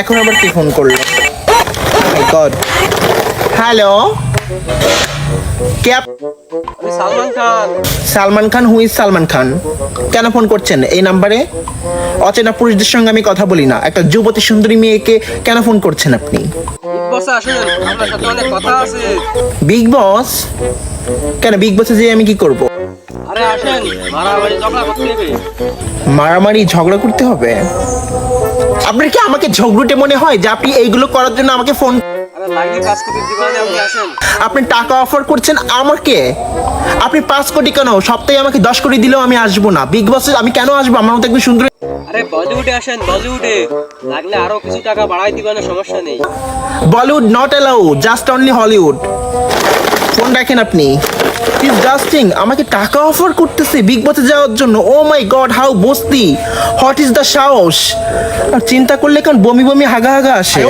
এখন আবার কি ফোন করলো? My god. হ্যালো, কে? সালমান খান। সালমান খান? Who is Salman Khan? কেন ফোন করছেন এই নাম্বারে? অচেনা পুরুষদের সঙ্গে আমি কথা বলি না। একটা যুবতী সুন্দরী মেয়েকে কেন ফোন করছেন আপনি? বিগ বসে আসেন, আপনার সাথে অনেক কথা আছে। বিগ বস? কেন বিগ বসে যেয়ে আমি কি করব? আরে আসেন, মারামারি ঝগড়া করতে হবে। মারামারি ঝগড়া করতে হবে? আপনার কি আমাকে ঝগড়ুটে মনে হয় যে আপনি এইগুলো করার জন্য আমাকে ফোন? আরে লাইনে কাজ করতে দিবেন, আপনি আসেন। আপনি টাকা অফার করছেন আমাকে? আপনি 5 কোটি কেন, সপ্তাহে আমাকে 10 কোটি দিলেও আমি আসবো না। বিগ বসে আমি কেন আসবো? আমার মতো একদম সুন্দর। আরে বলিউডে আসেন, বলিউডে লাগলে আরো কিছু টাকা বাড়াই দিবেন, সমস্যা নেই। Bollywood not allow, just only Hollywood. Phone রাখেন আপনি। ডিসগাস্টিং, আমাকে টাকা অফার করতেছে বিগ বসে যাওয়ার জন্য। ও মাই গড, হাউ বস্তি, হোয়াট ইজ দ্য সাহস! আর চিন্তা করলে কারণ বমি বমি হাগা হাগা আসে।